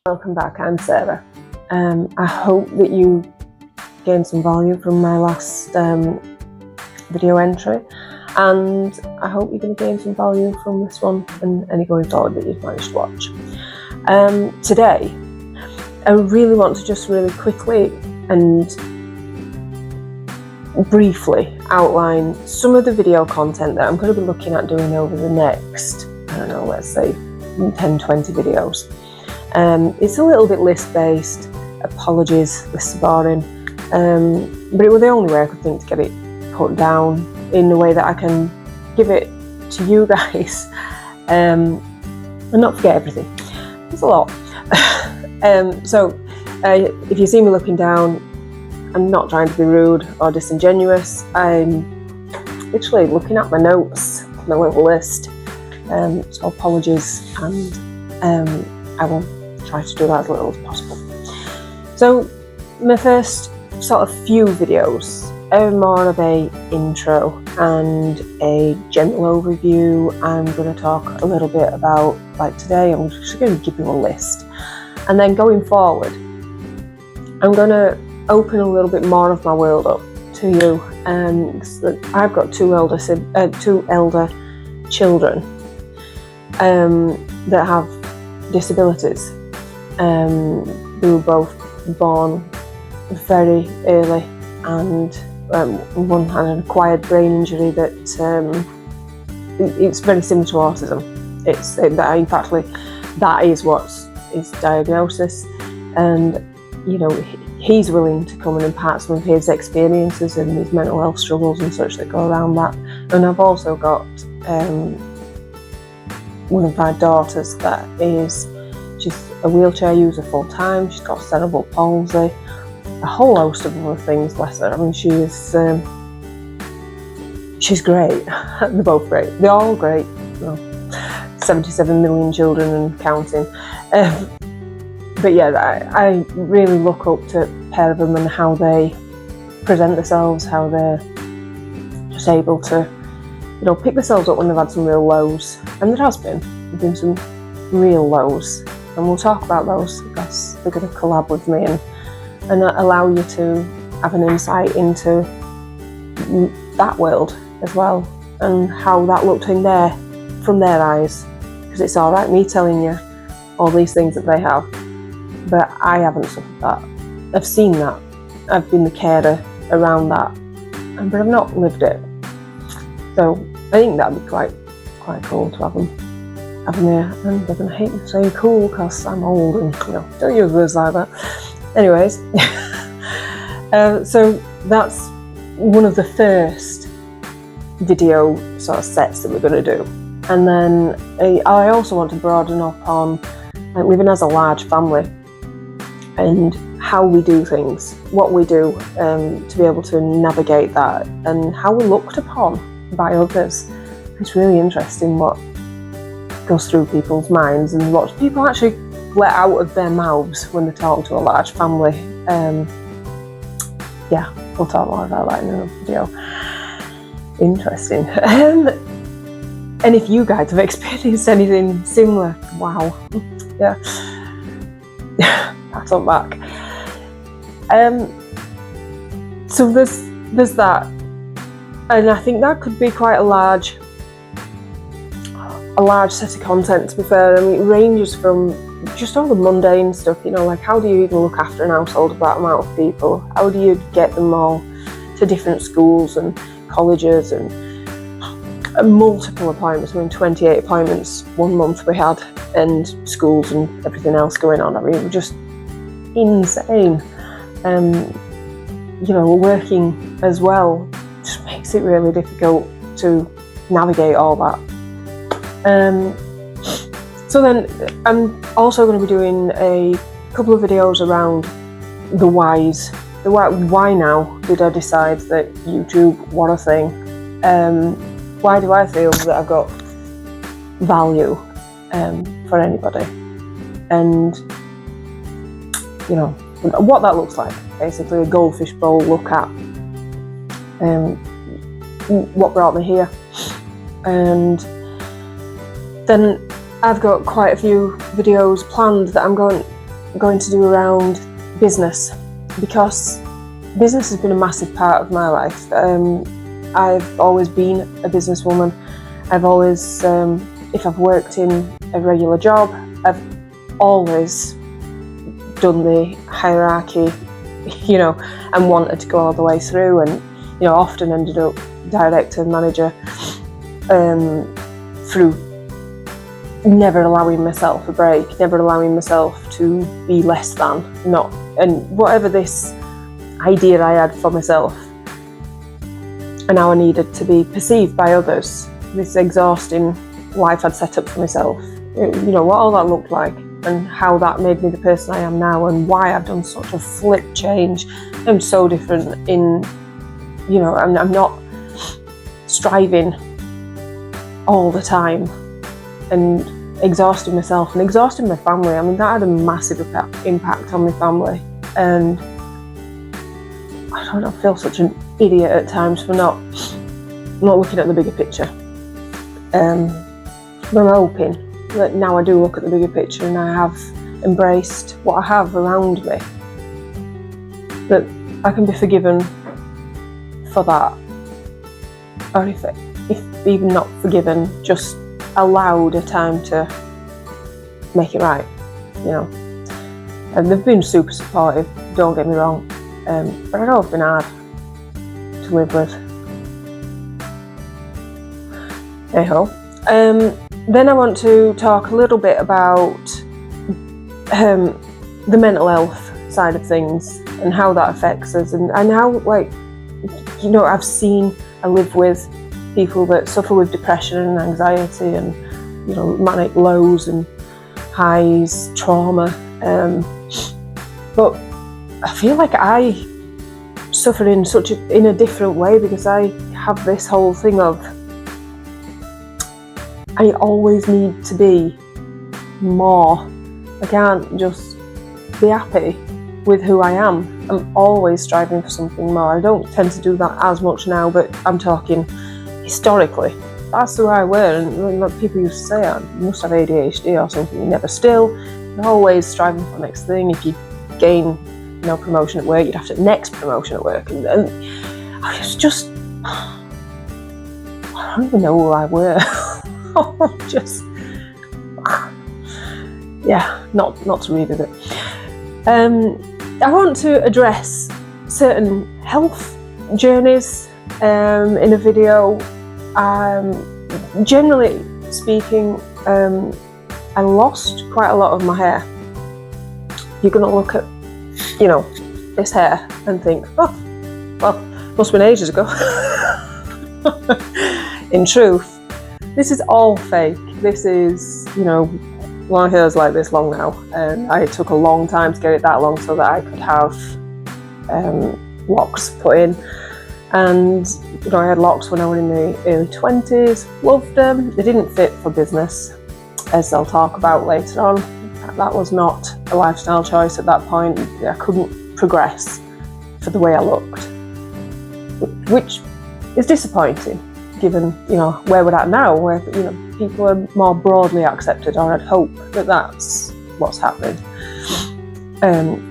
Welcome back, I'm Sarah. I hope that you gained some value from my last video entry, and I hope you're going to gain some value from this one and any going forward that you've managed to watch. Today, I really want to just really quickly and briefly outline some of the video content that I'm going to be looking at doing over the next, I don't know, let's say 10-20 videos. It's a little bit list-based. Apologies, lists are boring. But it was the only way I could think to get it put down in a way that I can give it to you guys and not forget everything. It's a lot. So if you see me looking down, I'm not trying to be rude or disingenuous. I'm literally looking at my notes, my little list. So apologies, and I will try to do that as little as possible. So my first sort of few videos are more of a intro and a general overview. I'm going to talk a little bit about, like today, I'm just going to give you a list. And then going forward, I'm going to open a little bit more of my world up to you. I've got two elder children that have disabilities, who were both born very early, and one had an acquired brain injury that it's very similar to autism. In fact, that is what's his diagnosis, and you know, he's willing to come and impart some of his experiences and his mental health struggles and such that go around that. And I've also got one of my daughters she's a wheelchair user full time. She's got cerebral palsy, a whole host of other things, bless her. I mean, she's great. They're both great. They're all great. You know, 77 million children and counting. But yeah, I really look up to a pair of them and how they present themselves, how they're just able to, you know, pick themselves up when they've had some real lows. And there has been some real lows. And we'll talk about those because they're going to collab with me and allow you to have an insight into that world as well, and how that looked from their eyes. Because it's all right me telling you all these things that they have, but I haven't suffered that. I've seen that. I've been the carer around that, but I've not lived it. So I think that'd be quite cool to have them here. And they're going to hate me saying cool because I'm old and, you know, don't use words like that. Anyways, so that's one of the first video sort of sets that we're going to do. And then I also want to broaden up on living as a large family and how we do things, what we do to be able to navigate that, and how we're looked upon by others. It's really interesting what goes through people's minds and what people actually let out of their mouths when they talk to a large family. Yeah, we'll talk more about that in another video. Interesting. And if you guys have experienced anything similar, wow, yeah, pat on back. So there's that, and I think that could be quite a large set of content, to be fair. I mean, it ranges from just all the mundane stuff, you know, like how do you even look after an household of that amount of people? How do you get them all to different schools and colleges and multiple appointments? I mean, 28 appointments 1 month we had, and schools and everything else going on. I mean, just insane. You know, working as well just makes it really difficult to navigate all that. So then I'm also going to be doing a couple of videos around the whys. Why now did I decide that YouTube, what a thing? Why do I feel that I've got value for anybody? And, you know, what that looks like. Basically a goldfish bowl look at what brought me here. And then I've got quite a few videos planned that I'm going going to do around business, because business has been a massive part of my life. I've always been a businesswoman. I've always, if I've worked in a regular job, I've always done the hierarchy, you know, and wanted to go all the way through, and, you know, often ended up director, manager, through never allowing myself a break, never allowing myself to be less than, not, and whatever this idea I had for myself and how I needed to be perceived by others, this exhausting life I'd set up for myself, you know, what all that looked like and how that made me the person I am now, and why I've done such a flip change. I'm so different in, you know, I'm not striving all the time and exhausting myself and exhausting my family. I mean, that had a massive impact on my family, and I don't know, I feel such an idiot at times for not looking at the bigger picture. But I'm hoping that now I do look at the bigger picture and I have embraced what I have around me, that I can be forgiven for that, or if even not forgiven, just allowed a time to make it right, you know. And they've been super supportive, don't get me wrong, but I know it's been hard to live with. Anyhow, then I want to talk a little bit about the mental health side of things and how that affects us, and how, like, you know, I live with people that suffer with depression and anxiety and, you know, manic lows and highs, trauma, but I feel like I suffer in a different way, because I have this whole thing of I always need to be more. I can't just be happy with who I am. I'm always striving for something more. I don't tend to do that as much now, but I'm talking historically. That's who I were, and like people used to say, you must have ADHD or something. You're never still. You're always striving for the next thing. If you gain, you know, promotion at work, you'd have to next promotion at work, and I was just, I don't even know who I were. Just, yeah, not to revisit. I want to address certain health journeys in a video. Generally speaking, I lost quite a lot of my hair. You're going to look at, you know, this hair and think, oh, well, must have been ages ago. In truth, this is all fake. This is, you know, my hair's like this long now, and I took a long time to get it that long so that I could have locks put in. And, you know, I had locks when I was in the early 20s, loved them. They didn't fit for business, as I'll talk about later on. That was not a lifestyle choice at that point. I couldn't progress for the way I looked, which is disappointing, given, you know, where we're at now, where, you know, people are more broadly accepted, or I'd hope that that's what's happening.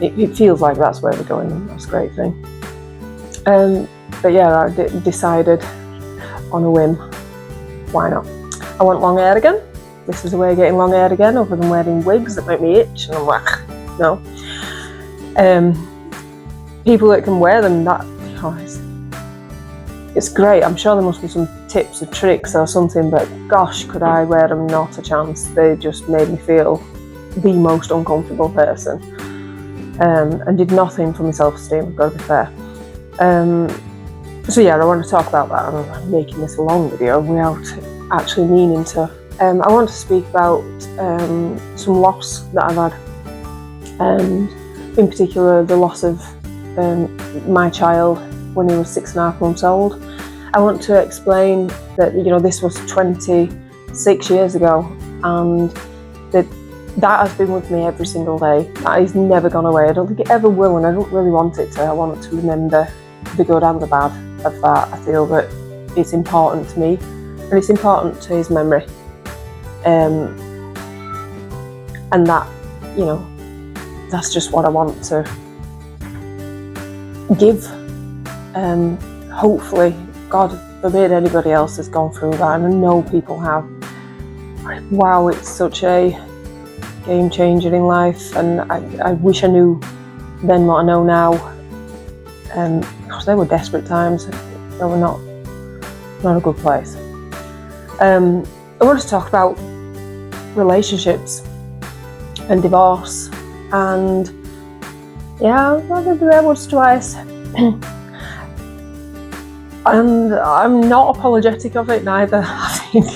It feels like that's where we're going, and that's a great thing. But yeah, I decided on a whim, why not? I want long hair again. This is a way of getting long hair again, other than wearing wigs that make me itch, and I'm like, no. People that can wear them, that, oh, it's great. I'm sure there must be some tips or tricks or something, but gosh, could I wear them? Not a chance. They just made me feel the most uncomfortable person, and did nothing for my self-esteem, I've got to be fair. So yeah, I want to talk about that. I'm making this a long video without actually meaning to. I want to speak about some loss that I've had, and in particular the loss of my child when he was 6.5 months old. I want to explain that, you know, this was 26 years ago, and that has been with me every single day. That has never gone away. I don't think it ever will, and I don't really want it to. I want to remember the good and the bad of that. I feel that it's important to me, and it's important to his memory. And that, you know, that's just what I want to give. Hopefully, God forbid anybody else has gone through that, and I know people have. Wow, it's such a game changer in life, and I wish I knew then what I know now. Because they were desperate times. They were not a good place. I want to talk about relationships and divorce, and yeah, I've been there once or twice. And I'm not apologetic of it neither, I think.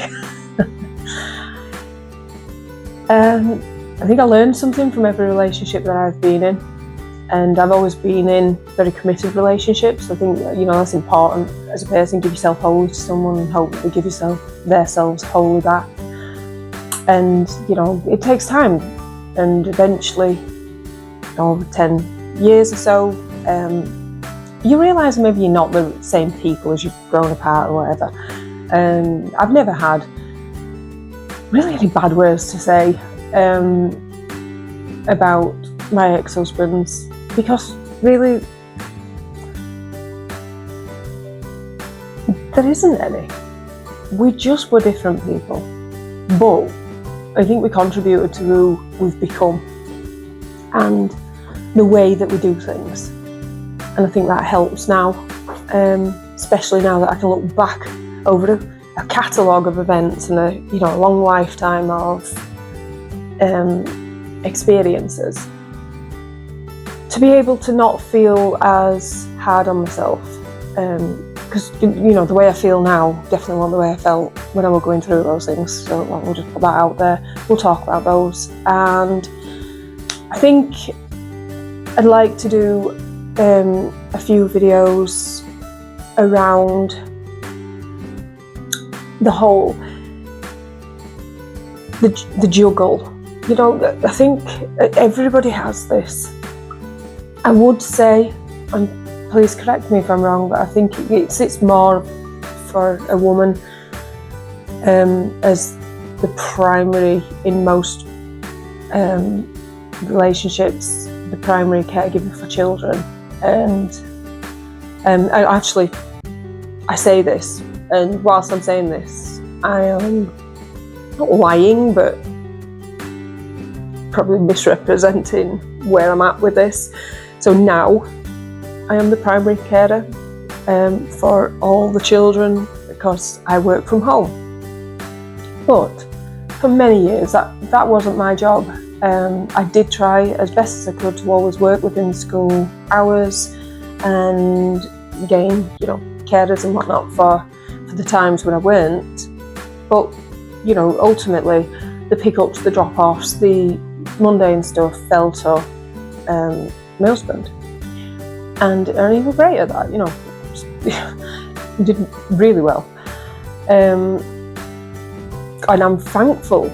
I think I learned something from every relationship that I've been in, and I've always been in very committed relationships. I think, you know, that's important as a person. Give yourself wholly to someone and hope they give yourself themselves wholly back. And, you know, it takes time, and eventually, over 10 years or so, you realise maybe you're not the same people as you've grown apart or whatever. I've never had really any bad words to say about my ex-husbands, because really there isn't any. We just were different people, but I think we contributed to who we've become and the way that we do things. And I think that helps now, especially now that I can look back over a catalogue of events and a long lifetime of experiences, to be able to not feel as hard on myself. Because the way I feel now definitely wasn't the way I felt when I was going through those things. So we'll just put that out there. We'll talk about those, and I think I'd like to do a few videos around the whole the juggle. I think everybody has this. I would say, and please correct me if I'm wrong, but I think it's more for a woman as the primary, in most relationships, the primary caregiver for children. And I say this, and whilst I'm saying this, I am not lying, but probably misrepresenting where I'm at with this. So now I am the primary carer for all the children because I work from home. But for many years that wasn't my job. I did try as best as I could to always work within school hours and gain, carers and whatnot for the times when I weren't. But, ultimately the pickups, the drop-offs, the mundane stuff fell to my husband. And he was great at that, he did really well. And I'm thankful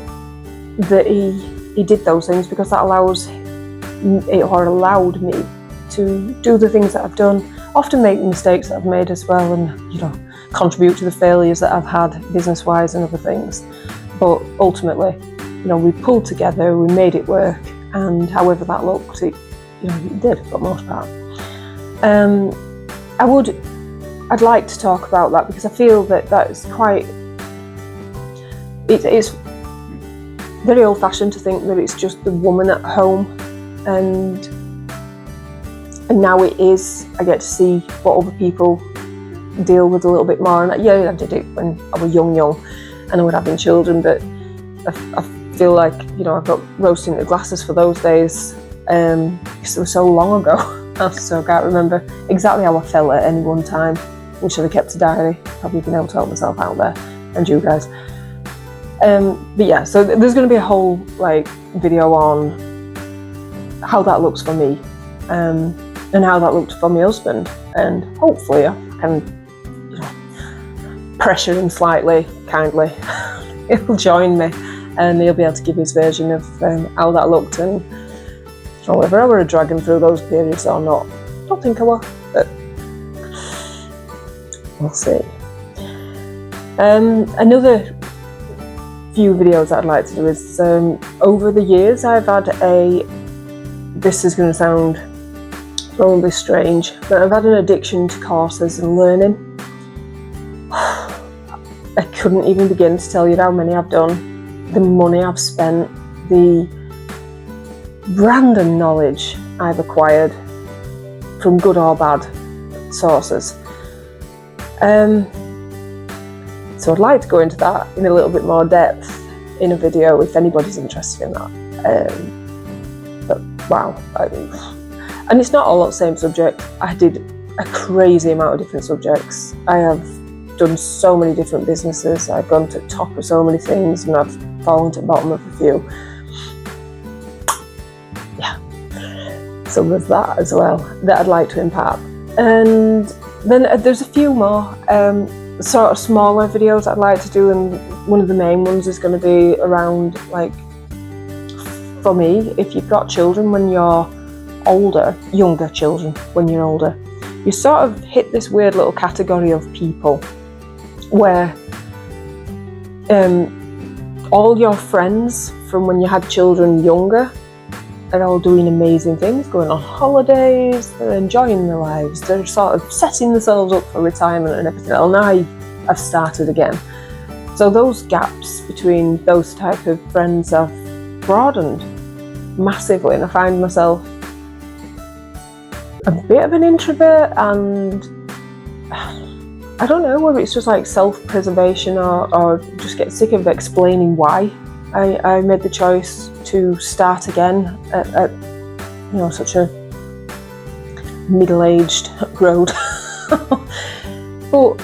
that he did those things, because that allowed me to do the things that I've done, often make the mistakes that I've made as well, and contribute to the failures that I've had business-wise and other things. But ultimately, we pulled together, we made it work, and however that looked, it did for the most part. I'd like to talk about that, because I feel that is quite, it's very old-fashioned to think that it's just the woman at home, and now it is. I get to see what other people deal with a little bit more, and yeah, I did it when I was young, and I was having children, but I feel like, I've got rose-tinted glasses for those days, because it was so long ago. So I can't remember exactly how I felt at any one time. Wish I'd have kept a diary, probably been able to help myself out there, and you guys. But yeah, so there's going to be a whole video on how that looks for me, and how that looked for my husband, and hopefully I can pressure him slightly, kindly. He'll join me, and he'll be able to give his version of how that looked, and whether I were a dragon through those periods or not. I don't think I were, but we'll see. Another few videos that I'd like to do is, over the years I've had a this is going to sound probably strange, but I've had an addiction to courses and learning. I couldn't even begin to tell you how many I've done, the money I've spent, the random knowledge I've acquired from good or bad sources. So I'd like to go into that in a little bit more depth in a video if anybody's interested in that. But wow, and it's not all on the same subject. I did a crazy amount of different subjects. I have done so many different businesses. I've gone to the top of so many things, and I've fallen to the bottom of a few. Yeah, so there's that as well that I'd like to impart. And then there's a few more sort of smaller videos I'd like to do, and one of the main ones is going to be around, like, for me, if you've got children when you're older, younger children when you're older, you sort of hit this weird little category of people where all your friends from when you had children younger are all doing amazing things, going on holidays, they're enjoying their lives, they're sort of setting themselves up for retirement and everything. And now I've started again. So those gaps between those type of friends have broadened massively, and I find myself a bit of an introvert, and I don't know whether it's just like self-preservation or just get sick of explaining why I made the choice to start again at such a middle-aged road. But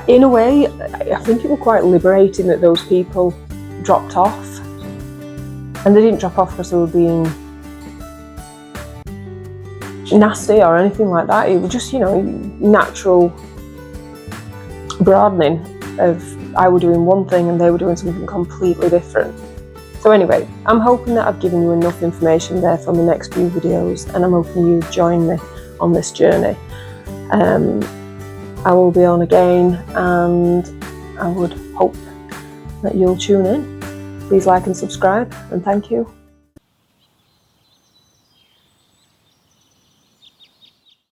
in a way, I think it was quite liberating that those people dropped off. And they didn't drop off because they were being nasty or anything like that. It was just, natural broadening of I were doing one thing and they were doing something completely different. So anyway, I'm hoping that I've given you enough information there for the next few videos, and I'm hoping you join me on this journey. I will be on again, and I would hope that you'll tune in. Please like and subscribe, and thank you.